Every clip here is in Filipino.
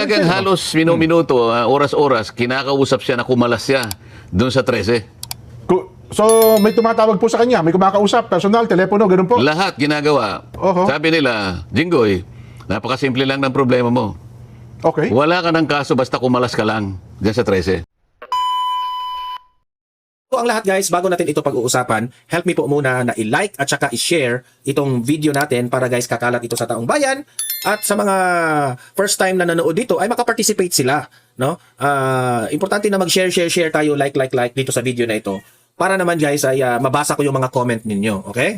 Talagang halos minuto, oras-oras, kinakausap siya na kumalas siya doon sa 13. So, may tumatawag po sa kanya, may kumakausap, personal, telepono, ganun po? Lahat ginagawa. Oho. Sabi nila, Jinggoy, napakasimple lang ng problema mo. Okay. Wala ka ng kaso basta kumalas ka lang dyan sa 13. So ang lahat guys, bago natin ito pag-uusapan, help me po muna na i-like at saka i-share itong video natin para guys kakalat ito sa taong bayan at sa mga first time na nanood dito ay makaparticipate sila, no? Importante na mag-share tayo, like dito sa video na ito para naman guys ay mabasa ko yung mga comment ninyo, okay?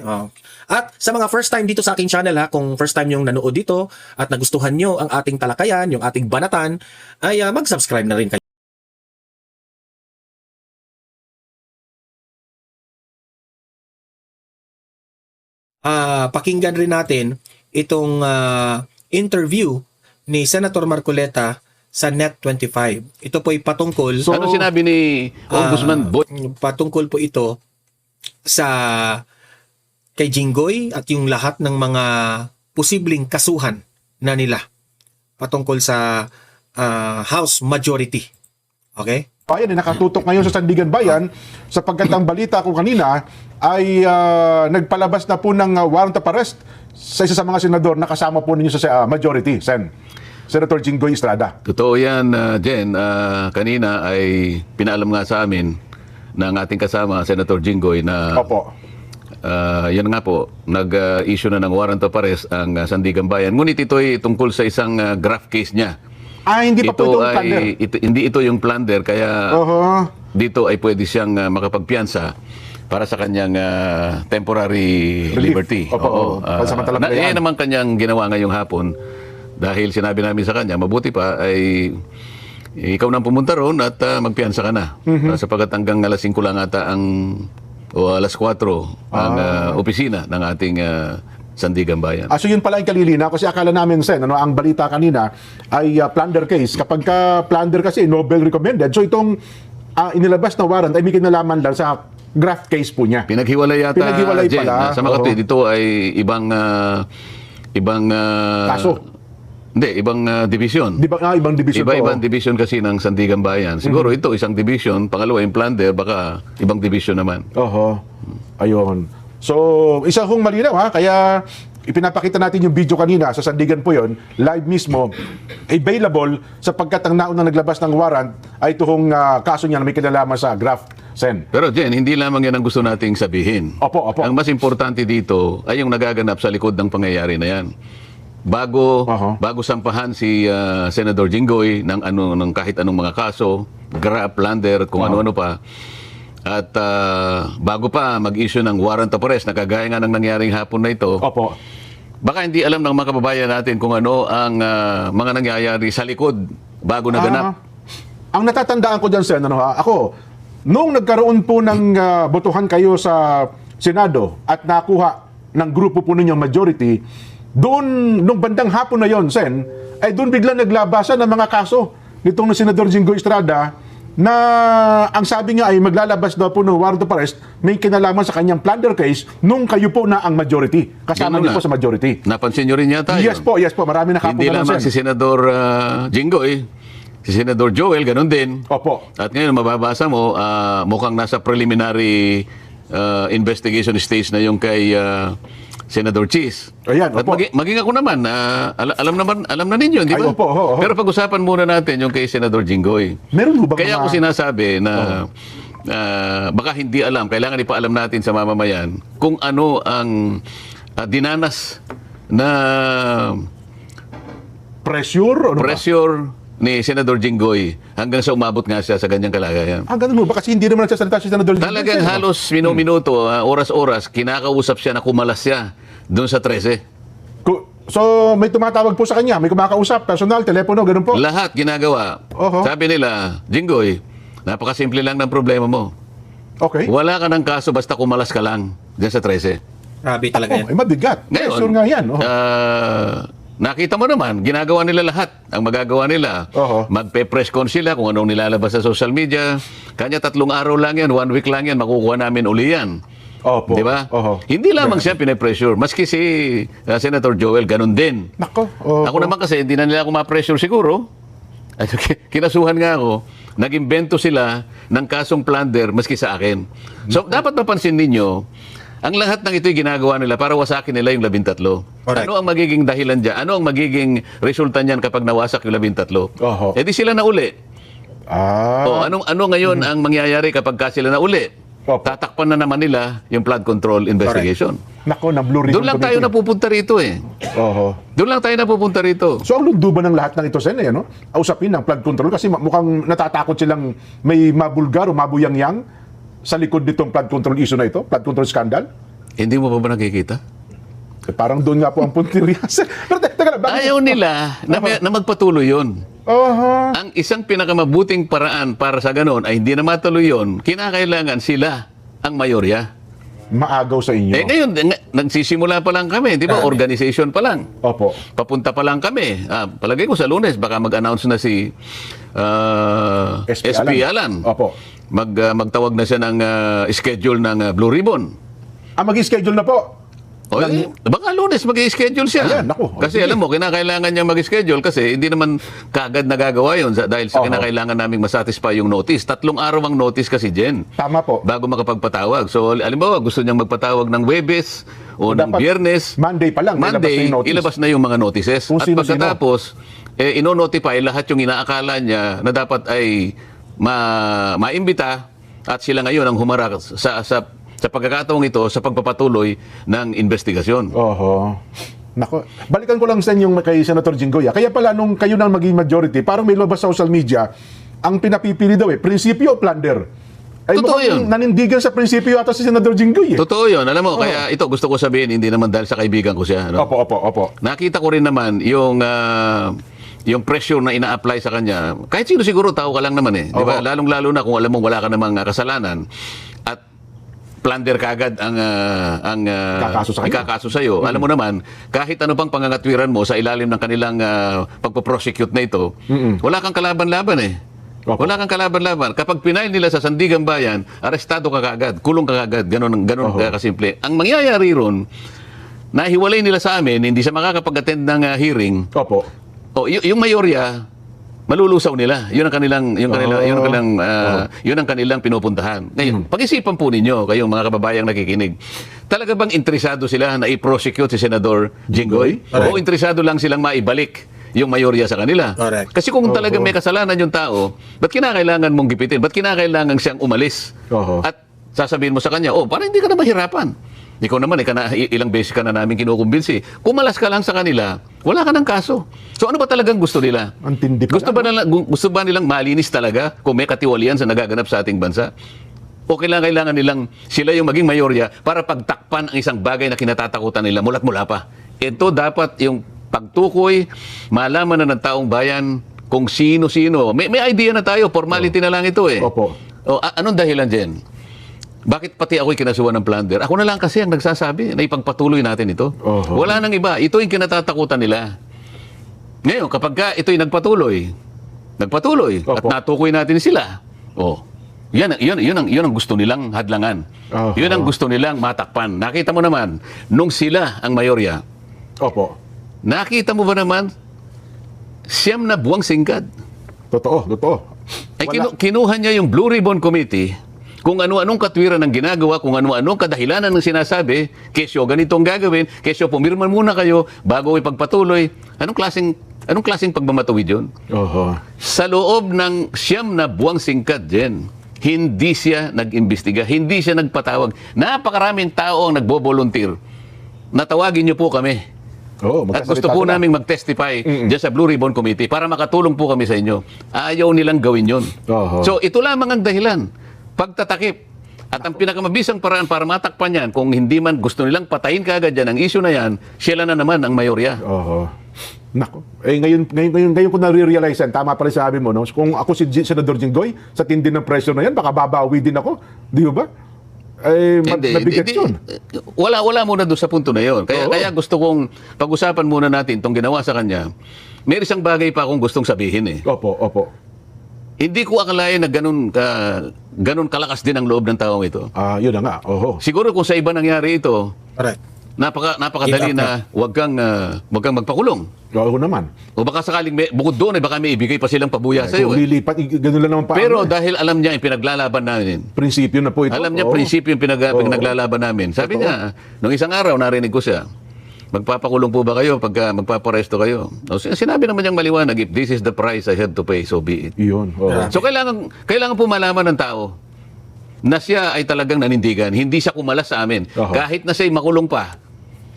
At sa mga first time dito sa aking channel ha, kung first time yung nanood dito at nagustuhan nyo ang ating talakayan, yung ating banatan, ay mag-subscribe na rin kayo. Pakinggan rin natin itong interview ni Senator Marcoleta sa Net25. Ito po ay patungkol Ano sinabi ni Ombudsman Boy? patungkol po ito sa kay Jinggoy at yung lahat ng mga posibleng kasuhan na nila patungkol sa House Majority. Okay? Bayan ay nakatutok ngayon sa Sandigan Bayan sapagkat ang balita ko kanina ay nagpalabas na po ng warrant of arrest sa isa sa mga senador na kasama po ninyo sa majority, Senator Jinggoy Estrada. Totoo yan, Jen. Kanina ay pinaalam nga sa amin ng ating kasama, Senator Jinggoy, na Opo. yan nga po, nag-issue na ng warrant of arrest ang Sandigan Bayan. Ngunit ito ay tungkol sa isang graft case niya. Hindi pa po itong plunder. Hindi ito yung plunder, kaya dito ay pwede siyang makapagpiyansa para sa kanyang temporary liberty. Opo, pansamantalang Yan naman kanyang ginawa ngayong hapon dahil sinabi namin sa kanya, mabuti pa ay ikaw nang pumunta roon at magpiyansa ka na. Sapagkat hanggang alas 5 lang ata o alas 4 ang opisina ng ating Sandigan Bayan. So yun pala yung kalilina kasi akala namin, Sen, ang balita kanina ay plunder case. Kapag ka plunder kasi, Nobel recommended. So itong inilabas na warrant ay may kinalaman lang sa graft case po niya. Pinaghiwalay yata, Pinaghiwalay Jen, pala. sa makatwid. Ito ay ibang Kaso. Hindi, ibang division. Ibang division Iba-ibang division kasi ng Sandigan Bayan. Siguro ito isang division, pangalawa yung plunder, baka ibang division naman. Ayun. So, isa kong malinaw ha, kaya ipinapakita natin yung video kanina sa Sandigan po yon, live mismo, available sapagkat ang naunang naglabas ng warrant ay itong kaso niya na may kinalaman sa graft, Sen. Pero Jen, hindi lamang yan ang gusto nating sabihin. Opo. Ang mas importante dito ay yung nagaganap sa likod ng pangyayari na yan. Bago sampahan si Senator Jinggoy ng kahit anong mga kaso, graft, plunder, kung ano-ano pa, at bago pa mag-issue ng warrant of arrest na kagaya nga ng nangyaring hapon na ito, baka hindi alam ng mga kababayan natin kung ano ang mga nangyayari sa likod bago naganap. Ang natatandaan ko dyan, Sen, ako, nung nagkaroon po ng botohan kayo sa Senado at nakuha ng grupo po ninyong majority, doon, nung bandang hapon na yon, Sen, ay doon biglang naglabasan ng mga kaso nitong na Senador Jinggoy Estrada na ang sabi niya ay maglalabas daw po ng warrant of arrest may kinalaman sa kanyang plunder case nung kayo po na ang majority. Kasama niyo po sa majority. Napansin niyo rin yata yun. Yes po. Marami nakapunta Hindi lamang si Senador Jinggoy, si Senador Joel, ganun din. Opo. At ngayon, mababasa mo, mukhang nasa preliminary investigation stage na yung kay Senator Cheese. Ayan, At maging ako naman, alam na ninyo, di ba? Opo. Pero pag-usapan muna natin yung kay Senador Jinggoy. Meron ho bang Kaya ako sinasabi na baka hindi alam, kailangan ipaalam natin sa mamamayan kung ano ang dinanas na pressure ni Senador Jinggoy hanggang sa umabot nga siya sa ganyang kalagayan. Ganun mo ba? Kasi hindi naman nagsasalita si Senador Jinggoy. Talagang halos minuto, oras-oras, kinakausap siya na kumalas siya doon sa 13. So, may tumatawag po sa kanya, may kumakausap, personal, telepono, ganun po? Lahat ginagawa. Sabi nila, Jinggoy, napakasimple lang ng problema mo. Okay. Wala ka ng kaso basta kumalas ka lang dyan sa 13. Grabe talaga yan. Mabigat. Pressure nga yan. Nakita mo naman, ginagawa nila lahat. Ang magagawa nila, magpe-press con sila kung anong nilalabas sa social media. Kanya 3 araw lang yan, 1 week lang yan, makukuha namin uli yan. Opo. Di ba? Hindi lamang siya pinapressure. Maski si Senator Joel, ganun din. Nako. Ako naman kasi, hindi na nila ako ma-pressure siguro. Kinasuhan nga ako, nag-imbento sila ng kasong plunder maski sa akin. So, dapat mapansin ninyo, ang lahat ng ito'y ginagawa nila para wasakin nila yung 13. Correct. Ano ang magiging dahilan dyan? Ano ang magiging resulta niyan kapag nawasak yung 13? Oho. Eh di sila na uli. Ah. Ano ngayon ang mangyayari kapag sila na uli? Opo. Tatakpan na naman nila yung flood control investigation. Nako, na Blue Ribbon Doon lang tayo Committee. napupunta rito eh. Oho. Doon lang tayo napupunta rito. So ang lunduban ng lahat ng ito, Sen, no? Ausapin ng flood control kasi mukhang natatakot silang may mabulgar o mabuyangyang sa likod nitong flood control issue na ito, flood control scandal. Hindi mo pa ba nakikita? Eh, parang doon nga po ang punteriya. Pero teka lang, bakit? Ayaw nila na magpatuloy yun. Oho. Ang isang pinakamabuting paraan para sa ganon ay hindi na matuloy yun, kinakailangan sila ang mayorya. Maagaw sa inyo. Eh ngayon, nagsisimula pa lang kami, di ba? Organization pa lang. Opo. Papunta pa lang kami. Palagay ko sa Lunes, baka mag-announce na si SP Alan. Opo. Magtawag na siya ng schedule ng Blue Ribbon. Mag-schedule na po. O, baka Lunes mag-schedule siya. Ayan, naku. Kasi alam mo, kinakailangan niya mag-schedule kasi hindi naman kagad nagagawa yun dahil sa Oho. kinakailangan naming masatisfy yung notice. 3 araw ang notice kasi, Jen. Tama po. Bago makapagpatawag. So, alimbawa, gusto niyang magpatawag ng Webes o ng Dapat Biyernes. Monday pa lang, Monday, ilabas na yung mga notices. Kung At sino-sino. pagkatapos, ino-notify lahat yung inaakala niya na dapat ay maimbita at sila ngayon ang humarap sa pagkakataong ito sa pagpapatuloy ng investigasyon. Oho. Nako, balikan ko lang sa yung kay Senator Jinggoy. Kaya pala nung kayo nang maging majority, parang may lumabas sa social media, ang pinapipili daw prinsipyo o plunder. Ay Totoo mukhang yun. nanindigan sa prinsipyo ata si Senator Jinggoy. Totoo yun. Alam mo, kaya ito gusto ko sabihin, hindi naman dahil sa kaibigan ko siya. No? Opo. Nakita ko rin naman yung pressure na ina-apply sa kanya. Kahit sino siguro, tao ka lang naman eh. Di ba? Opo. Lalong-lalo na kung alam mong wala ka namang kasalanan at plunder kagad ang Kakaso sa kanya. sa'yo. Alam mo naman, kahit ano pang pangangatwiran mo sa ilalim ng kanilang pagpo-prosecute na ito, wala kang kalaban-laban eh. Opo. Wala kang kalaban-laban. Kapag pinail nila sa Sandigan Bayan, arestado ka kagad, kulong ka kagad, ganun kasimple. Ang mangyayari ron, nahiwalay nila sa amin, hindi siya makakapag-attend ng hearing. Opo. Yung mayorya, malulusaw nila. Yun ang kanilang pinupuntahan. Ngayon, pag-isipan po ninyo, kayong mga kababayang nakikinig. Talaga bang interesado sila na i-prosecute si Senador Jinggoy? O interesado lang silang maibalik yung mayorya sa kanila? Correct. Kasi kung talagang may kasalanan yung tao, ba't kinakailangan mong gipitin? Ba't kinakailangan siyang umalis? Oho. At sasabihin mo sa kanya, parang hindi ka na mahirapan. Ikaw naman, ilang beses ka na namin kinukumbinsi. Kumalas ka lang sa kanila, wala ka ng kaso. So ano ba talagang gusto nila? Ang tindi pa Gusto ba nilang malinis talaga kung may katiwalian sa nagaganap sa ating bansa? O kailangan nilang sila yung maging mayorya para pagtakpan ang isang bagay na kinatatakutan nila mula't mula pa? Ito dapat yung pagtukoy, malaman na ng taong bayan kung sino-sino. May idea na tayo, formality na lang ito eh. Opo. Anong dahilan dyan? Bakit pati ako'y kinasuhan ng plunder? Ako na lang kasi ang nagsasabi na ipagpatuloy natin ito. Oho. Wala nang iba. Ito yung kinatatakutan nila. Ngayon, kapag ito'y nagpatuloy at Opo. natukoy natin sila, yun ang gusto nilang hadlangan. Oho. Yun ang gusto nilang matakpan. Nakita mo naman, nung sila ang mayorya, Opo. nakita mo ba naman, 9 na buwang singkad. Totoo. Ay Wala. kinuha niya yung Blue Ribbon Committee kung ano-anong katwiran ang ginagawa, kung ano-anong kadahilanan ng sinasabi, kesyo ganitong gagawin, kesyo pumirman muna kayo bago ipagpatuloy. Anong klaseng pagmamatuwid yun? Oho. Sa loob ng 9 na buwang singkad, Jen, hindi siya nag-imbestiga, hindi siya nagpatawag. Napakaraming tao ang nagbo-volunteer. Natawagin niyo po kami. At gusto po namin mag-testify dyan sa Blue Ribbon Committee para makatulong po kami sa inyo. Ayaw nilang gawin yun. Oho. So ito lamang ang dahilan. Pagtatakip. At ang pinakamabisang paraan para matakpan yan, kung hindi man gusto nilang patayin kaagad yan, ang issue na yan, sila na naman ang mayorya. Oho. Nako. Ngayon ko na-realize yan. Tama pa rin sabi mo, no? Kung ako si Senador Jinggoy, sa tindi ng pressure na yan, baka babawi din ako. Di ba? Mabigat yun. Wala muna doon sa punto na yon. Kaya gusto kong pag-usapan muna natin itong ginawa sa kanya. May isang bagay pa akong gustong sabihin eh. Opo. Hindi ko akalain na ganun kalakas din ang loob ng taong ito. Yun na nga. Oho. Siguro kung sa iba nangyari ito, Correct. napakadali Give up na wag kang magpakulong. Oo naman. O baka sakaling bukod doon, baka may ibigay pa silang pabuya sa iyo. Kung lilipat, ganun lang naman pa. Pero dahil alam niya yung pinaglalaban namin, prinsipyo na po ito. alam niya Oo. prinsipyo yung pinaglalaban namin. Sabi niya, nung isang araw narinig ko siya, magpapakulong po ba kayo pagka magpaparesto kayo? O, sinabi naman niyang maliwanag, if this is the price I have to pay, so be it. Iyon. Oo. So kailangan po malaman ng tao na siya ay talagang nanindigan. Hindi siya kumalas sa amin. Oho. Kahit na siya'y makulong pa,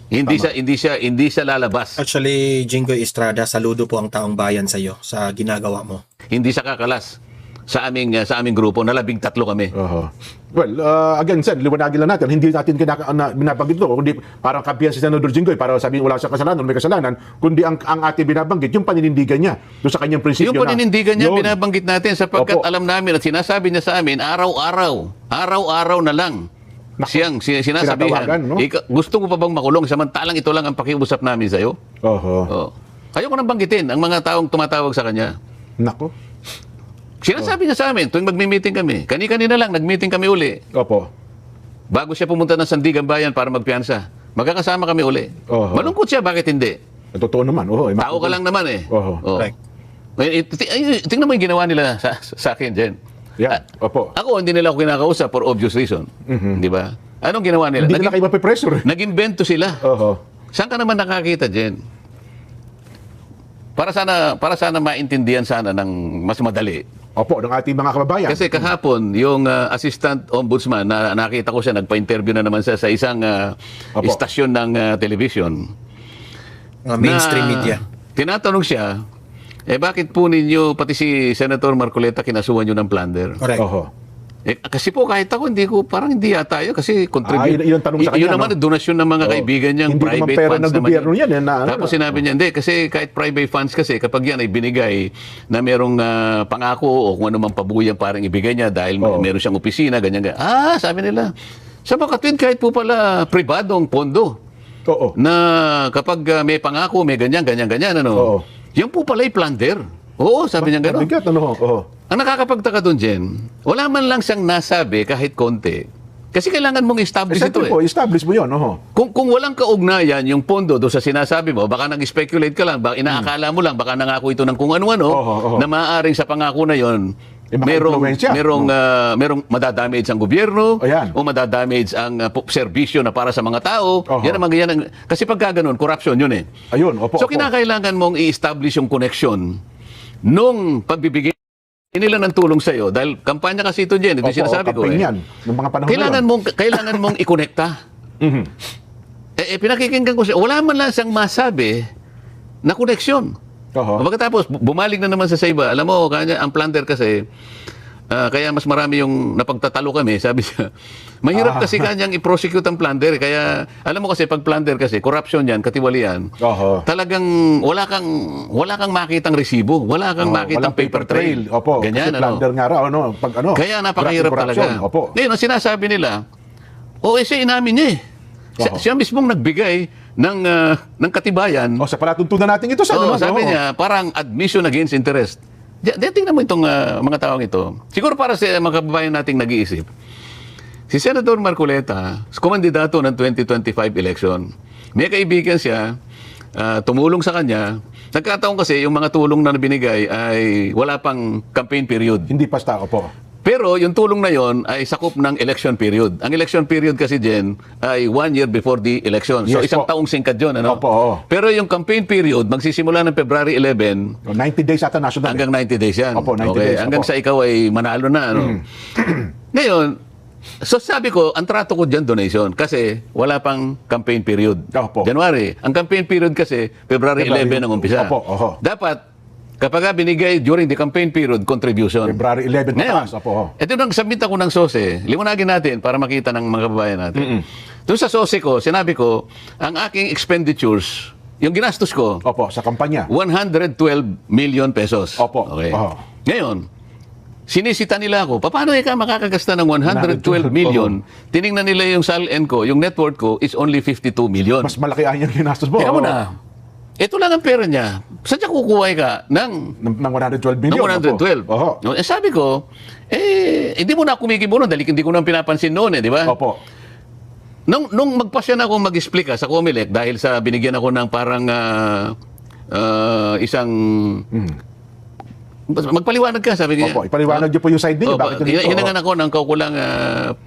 hindi siya lalabas. Actually, Jinggoy Estrada, saludo po ang taong bayan sa iyo sa ginagawa mo. Hindi siya kakalas sa aming grupo na 13 kami. Oho. Well, again, sir, liwanagin lang natin, hindi natin binabanggit ito, kundi parang kampihan si Senador Jinggoy para sabihin wala siya kasalanan, may kasalanan, kundi ang ating binabanggit, yung paninindigan niya doon sa kanyang prinsipyo. Yung paninindigan niya, Yun. binabanggit natin sapagkat Opo. alam namin at sinasabi niya sa amin, araw-araw na lang. Sinasabihan. Sinatawagan, no? Gusto mo pa bang makulong samantalang ito lang ang pakiusap namin sa iyo? Oho. Oh. Ayoko nang banggitin ang mga taong tumatawag sa kanya. Nako. Sinasabi niya sa amin tuwing magmi-meeting kami. Kani-kanina lang nag-meeting kami uli. Opo. Bago siya pumunta ng Sandigan Bayan para magpiyansa. Magkakasama kami uli. Oho. Malungkot siya, bakit hindi? Totoo naman. Oho. Tao ka lang naman eh. Oho. Oh. Correct. Tingnan mo yung ginawa nila sa akin, Jen. Yan. Opo. Ako, hindi nila ako kinakausap for obvious reason. Di ba? Anong ginawa nila? Hindi nila kayo mapipressure. Nag-invento sila. Oho. Saan ka naman nakakita, Jen? Para sana maintindihan sana ng mas madali. Opo, ng ating mga kababayan. Kasi kahapon, yung assistant ombudsman, na nakita ko siya, nagpa-interview na naman siya sa isang Opo. istasyon ng television. Mga mainstream na media. Tinatanong siya, bakit po ninyo, pati si Senator Marcoleta, kinasuhan nyo ng plunder? Correct. Oho. Kasi po kahit ako, parang hindi yata yun kasi contribute. yun ang tanong sa kanya, Yun naman, no? donasyon ng mga kaibigan niyang Hindi private naman pera funds ng naman gobyerno yan, Tapos sinabi niya, hindi, kasi kahit private funds kasi, kapag yan ay binigay na merong pangako o kung ano mang pabuyang parang ibigay niya dahil meron siyang opisina, ganyan. Sabi nila, sa Makatwid kahit po pala pribadong pondo Oo. na kapag may pangako, may ganyan, ano. Oo. Yan po pala ay plunder. Oo, sabi niya gano'n. Mabigat, ano ho? Oho. Ang nakakapagtaka doon, Jen, wala man lang siyang nasabi kahit konti. Kasi kailangan mong establish ito Exactly eh. po, establish mo yun. Oho. Kung walang kaugnayan yung pondo doon sa sinasabi mo, baka nag-speculate ka lang, baka inaakala mo lang, baka nangako ito ng kung ano-ano, Oho. na maaaring sa pangako na yon, maka-impluwensya. merong madadamage ang gobyerno, Ayan. o madadamage ang serbisyo na para sa mga tao. Oho. Yan ang yan. Kasi pagka ganun, corruption yun eh. Ayun, opo. So opo. kinakailangan mong i-establish yung connection nung pagbibigay nila ng tulong sa iyo dahil kampanya kasi ito diyan, ito Opo, sinasabi ko campaign eh. yan, ng mga panahon Kailangan mong i-connecta. Mhm. Pinakikinggan ko siya, wala man lang siyang masabi na koneksyon. Oho. Pagkatapos bumalik na naman sa iba. Alam mo, kanya ang plunder kasi kaya mas marami yung napagtatalo kami, sabi siya. Mahirap kasi kanyang i-prosecute ang plunder. Kaya, alam mo kasi, pag plunder kasi, corruption yan, katiwalian. Oho. Talagang wala kang makitang resibo, wala kang makitang Walang paper trail. Opo. Ganyan, kasi plunder nga raw, ano? Pag ano? Kaya napakahirap corruption. talaga. Opo. Ngayon, ang sinasabi nila, siya inamin niya eh. Oho. Siya mismong nagbigay ng katibayan. O, sa palatuntunan natin ito, sa Oo, sabi niya, parang admission against interest. Tingnan mo itong mga taong ito. Siguro para sa mga kababayan nating nag-iisip. Si Senator Marcoleta, kumandidato ng 2025 election. May kaibigan siya, tumulong sa kanya. Nagkataon kasi yung mga tulong na binigay ay wala pang campaign period. Hindi pasta, opo. Pero yung tulong na yon ay sakop ng election period. Ang election period kasi, Jen, ay 1 year before the election. So Yes, isang po. taong singkat yun. Ano? Opo, oo. Pero yung campaign period, magsisimula ng February 11 90 days ata national. hanggang 90 days yan. Opo, 90 okay? days, Hanggang opo. sa ikaw ay manalo na. Ano? Ngayon, so sabi ko, ang trato ko dyan donation kasi wala pang campaign period. Opo. January. Ang campaign period kasi February 11 ang umpisa. Opo, oho. Dapat, kapag binigay during the campaign period, contribution. February 11 Ngayon, pataas, opo. ito nang submit ako ng SOSE, liwanagin natin para makita ng mga kababayan natin. Doon sa SOSE ko, sinabi ko, ang aking expenditures, yung ginastos ko, Opo, sa kampanya. 112 million pesos. Opo. Okay. Oho. Ngayon, sinisita nila ako, paano ka makakagasta ng 112 million? Tiningnan nila yung SALN ko, yung net worth ko is only 52 million. Mas malaki ang yung ginastos mo. Teka mo Oo. na. Ito lang ang pera niya. Saan niya kukuha ka ng Ng 112 million. ng 112? Opo. No, sabi ko, hindi mo na kumikibo nun dahil hindi ko na pinapansin noon di ba? Opo. Nung magpasya na ako mag-explica sa COMELEC dahil sa binigyan ako ng parang isang magpaliwanag ka, sabi niya. Opo, ipaliwanag niyo po yung side niyo. Opo, Bakit yun ito? hinangan ako ng kaukulang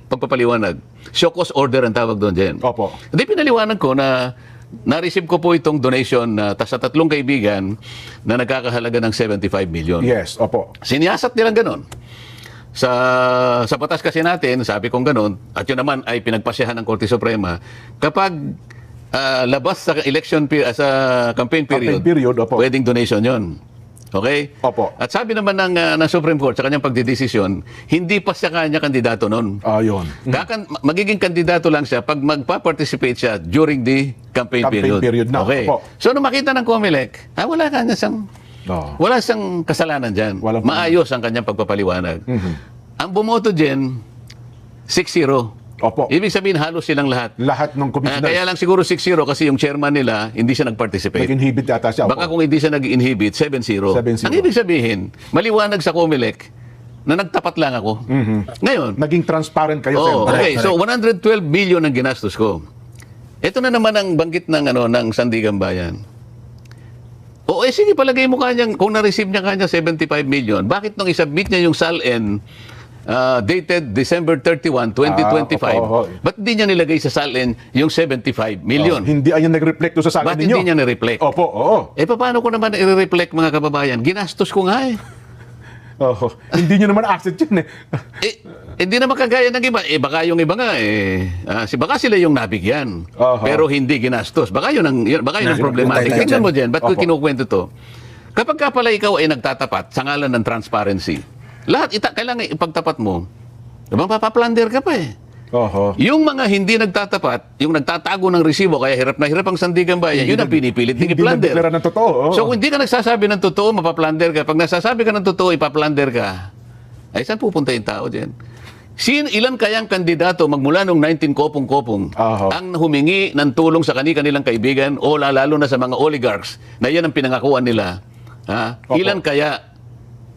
pagpapaliwanag. Show cause order ang tawag doon, Jen. Opo. Hindi, pinaliwanag ko na na-receive ko po itong donation sa 3 kaibigan na nagkakahalaga ng 75 million. Yes, opo. Siniyasat nilang ganon. Sa batas kasi natin, sabi kong ganon, at yun naman ay pinagpasyahan ng Korte Suprema, kapag labas sa sa campaign period, Opo. pwedeng donation yon. Okay? Opo. At sabi naman ng Supreme Court sa kanyang pagdidesisyon, hindi pa siya kanya kandidato noon. Ayun. Magiging kandidato lang siya pag magpa-participate siya during the campaign period. na. Okay. Opo. So, nung makita ng COMELEC, wala kanya siyang wala siyang kasalanan dyan. Walang Maayos ang kanyang pagpapaliwanag. Ang bumoto dyan, 6-0. Opo. Ibig sabihin, halos silang lahat. Lahat ng commissioners. Kaya lang siguro 6-0 kasi yung chairman nila, hindi siya nag-participate. Nag-inhibit yata siya. Baka kung hindi siya nag-inhibit, 7-0. 7-0. Ang ibig sabihin, maliwanag sa COMELEC na nagtapat lang ako. Ngayon, Naging transparent kayo, sir. okay, so 112 billion ang ginastos ko. Ito na naman ang banggit ng Sandigan Bayan. Sige, palagay mo kanyang, kung na-receive niya kanya 75 million, bakit nung isubmit niya yung SALN dated December 31, 2025, ba't hindi niya nilagay sa SALN yung 75 million? Hindi ayan nag-reflect doon sa Ba't akin ninyo. hindi niya na-reflect? Opo, oo. Paano ko naman i-reflect, mga kababayan? Ginastos ko nga eh. Oho. Hindi nyo naman asset yun eh. Hindi naman kagaya ng iba. Baka yung iba nga baka sila yung nabigyan. Pero hindi ginastos. Baka yun ang problematic. Tingnan mo dyan, ba't ko kinukwento to? Kapag ka pala ikaw ay nagtatapat sa ngalan ng transparency, lahat kailangan ipagtapat mo. Mapaplander ka pa eh. Oho. Yung mga hindi nagtatapat, yung nagtatago ng resibo, kaya hirap na hirap ang Sandigan Bayan, yun ang pinipilit ng Hindi i-plander. nagdeklara ng totoo. Oo. So kung hindi ka nagsasabi ng totoo, mapaplander ka. Pag nagsasabi ka ng totoo, ipaplander ka. Ay, saan pupunta yung tao dyan? Ilan kayang kandidato magmula nung 19 kopong-kopong ang humingi ng tulong sa kanilang kaibigan o lalo na sa mga oligarchs na yan ang pinangakuan nila? Ilan kaya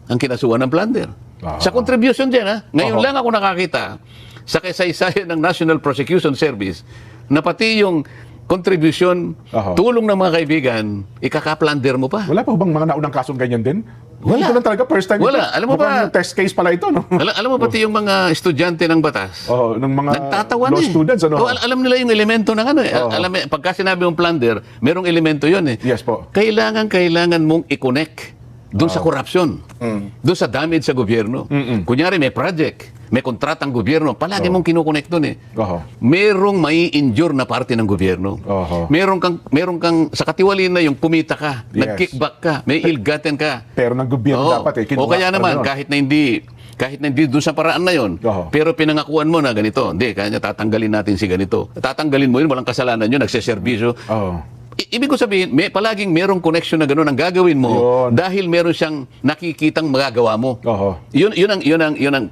ang kinasuhan ng plunder? Sa contribution dyan, ngayon lang ako nakakita sa kasaysayan ng National Prosecution Service na pati yung contribution, tulong ng mga kaibigan, ikaka-plunder mo pa. Wala pa bang mga naunang kasong ganyan din? Wala. Ito lang talaga, first time. Wala. Ito. Alam mo Mukhang ba- yung test case pala ito, no? Alam mo pati yung mga estudyante ng batas. Ng mga Nagtatawa law na eh. students, ano? Alam nila yung elemento ng ano eh. Pagka sinabi mong plunder, merong elemento yun eh. Yes po. Kailangan mong i-connect doon sa korupsyon, doon sa damage sa gobyerno. Kunyari may project, may kontratang gobyerno, palagi mong kinukonect doon eh. Merong mai-injure na parte ng gobyerno. Meron kang sa katiwalian na yung pumita ka, Yes. nag-kickback ka, may ill-gotten ka. Pero ng gobyerno dapat eh. O kaya naman, kahit na hindi doon sa paraan na yon, pero pinangakuan mo na ganito, hindi, kaya tatanggalin natin si ganito. Tatanggalin mo yun, walang kasalanan yun, nagseservisyo. Ibig ko sabihin, palaging merong connection na gano'n ang gagawin mo dahil meron siyang nakikitang magagawa mo. Yun ang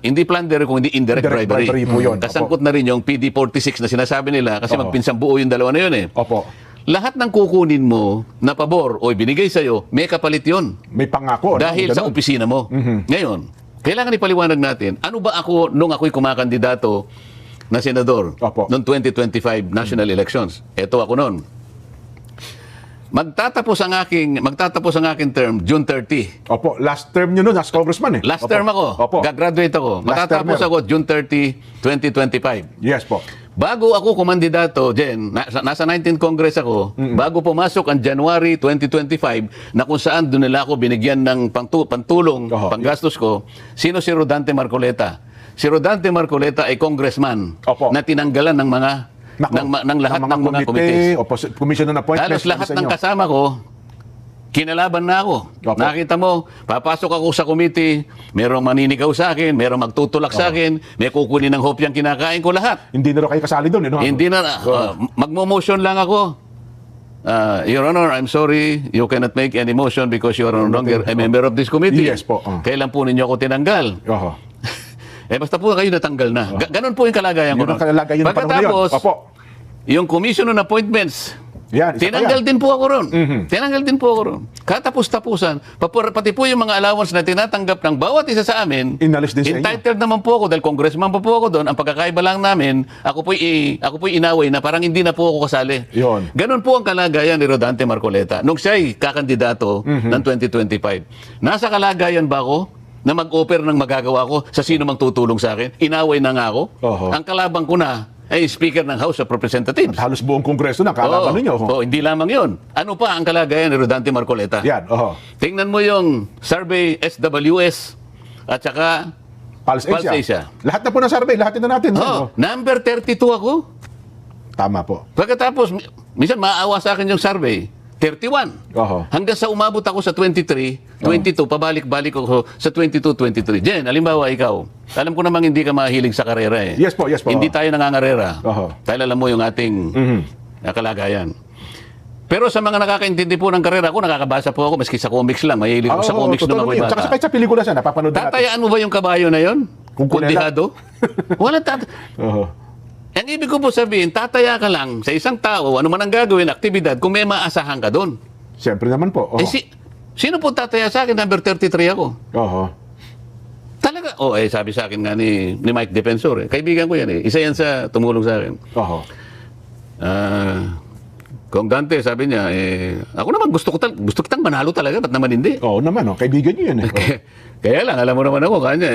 hindi plunder kung hindi indirect bribery. po yun. Kasangkot na rin yung PD46 na sinasabi nila kasi magpinsang buo yung dalawa na yun eh. Opo. Lahat ng kukunin mo na pabor o ibinigay sa'yo, may kapalit yun. May pangako. Dahil sa opisina mo. Ngayon, kailangan ipaliwanag natin, ano ba ako nung ako'y kumakandidato na senador noong 2025 national elections? Ito ako noon. Magtatapos ang aking term June 30. Opo, last term nyo nun as congressman eh. Last term ako. Opo. Gagraduate ako. Matatapos ako June 30, 2025. Yes po. Bago ako kumandidato, Jen, nasa 19th Congress ako, bago pumasok ang January 2025, na kung saan doon nila ako binigyan ng pantulong, panggastos ko, sino si Rodante Marcoleta? Si Rodante Marcoleta ay congressman na tinanggalan ng mga ng lahat ng mga committees. Commission on appointments. Halos lahat ng kasama ko, kinalaban na ako. Nakita mo, papasok ako sa committee, merong maninigaw sa akin, merong magtutulak sa akin, may kukunin ng hopyang kinakain ko lahat. Hindi na rin kayo kasali doon. Hindi na, magmo-motion lang ako. Your Honor, I'm sorry, you cannot make any motion because you are no longer a member of this committee. Yes po. Kailan po ninyo ako tinanggal? Basta po kayo natanggal na. Ganon po yung kalagayan ko. Yun ang kalagayan ng panahon na yun. Pagkatapos, yung Commission on Appointments, Yan, isa pa Tinanggal yan. din po ako ron. Tinanggal din po ako ron. Katapos-tapusan, pati po yung mga allowance na tinatanggap ng bawat isa sa amin, Inalis din sa inyo. entitled naman po ako dahil congressman pa po ako doon. Ang pagkakaiba lang namin, ako po'y inaway na parang hindi na po ako kasali. Yun. Ganon po ang kalagayan ni Rodante Marcoleta nung siya'y kakandidato ng 2025. Nasa kalagayan ba ako na mag-offer ng magagawa ko sa sino mang tutulong sa akin? Inaway na nga ako. Oho. Ang kalabang ko na ay Speaker ng House of Representatives. Halos buong kongreso na kalaban ninyo. Oo, hindi lamang yun. Ano pa ang kalagayan ni Rodante Marcoleta? Yan, Tingnan mo yung survey SWS at saka Pulse Pulse Asia. Asia. Lahat na po ng survey, lahat na natin. Number 32 ako. Tama po. Pagkatapos, minsan maawa sa akin yung survey. 31. Oho. Hanggang sa umabot ako sa 23, 22, pabalik-balik ako sa 22, 23. Jen, halimbawa ikaw, alam ko namang hindi ka mahilig sa karera eh. Yes po, yes po. Hindi tayo nangangarera. Oho. Dahil alam mo yung ating kalagayan. Pero sa mga nakakaintindi po ng karera ko, nakakabasa po ako, maski sa comics lang. Mahilig ako sa comics nung ako'y Tsaka bata. kahit sa pelikula siya, napapanood natin. Tatayaan mo ba yung kabayo na yon? Kung kulela. Kundihado? Wala Oho. Ang ibig ko po sabihin, tataya ka lang sa isang tao, ano man ang gagawin, aktibidad, kung may maasahan ka doon. Siyempre naman po. Oho. Sino po tataya sa akin? Number 33 ako. Oho. Talaga? Sabi sa akin nga ni Mike Defensor. Kaibigan ko yan eh. Isa yan sa tumulong sa akin. Oho. Kung Dante, sabi niya, ako naman gusto kitang manalo talaga, ba't naman hindi? Oo naman, kaibigan niyo yun eh. Kaya lang, alam mo naman ako, kanya,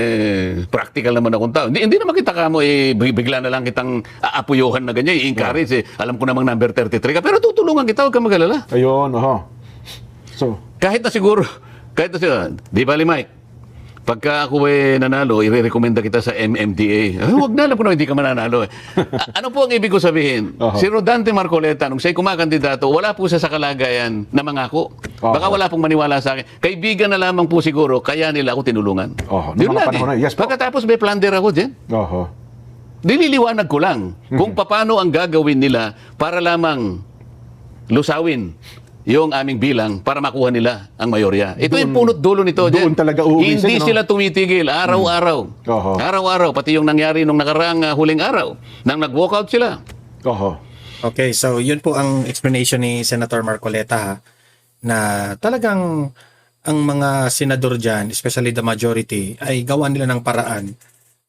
practical naman akong tao. Hindi naman kita kamo, bigla na lang kitang aapuyuhan na ganyan, i-encourage. Alam ko namang number 33 ka, pero tutulungan kita, huwag kang mag-alala. Ayun, oho. So, Kahit na siguro, di ba, Mike? Pagka ako nanalo, i-recommenda kita sa MMDA. Huwag na, alam ko na hindi ka mananalo. Ano po ang ibig ko sabihin? Oho. Si Rodante Marcoleta, nung siya'y kumakandidato, wala po siya sa kalagayan na mangako. Baka wala pong maniwala sa akin. Kaibigan na lamang po siguro, kaya nila ako tinulungan. Oho, Yun nung mga lang panahon na, yes po. Pagkatapos may plunder ako dyan. oho. Nililiwanag ko lang kung paano ang gagawin nila para lamang lusawin yung aming bilang para makuha nila ang mayorya. Ito yung punot dulo nito. doon Jen. talaga uuwi Hindi sila, no? sila tumitigil. Araw-araw. Oho. Araw-araw. Pati yung nangyari nung nakaraang huling araw. Nang nag-walkout sila. Oho. Okay, so yun po ang explanation ni Senator Marcoleta ha, na talagang ang mga senador dyan, especially the majority, ay gawa nila ng paraan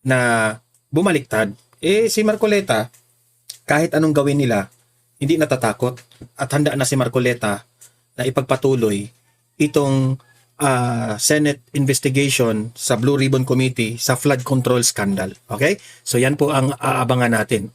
na bumaliktad. Si Marcoleta, kahit anong gawin nila, hindi natatakot at handa na si Marcoleta na ipagpatuloy itong Senate investigation sa Blue Ribbon Committee sa flood control scandal. Okay? So yan po ang aabangan natin.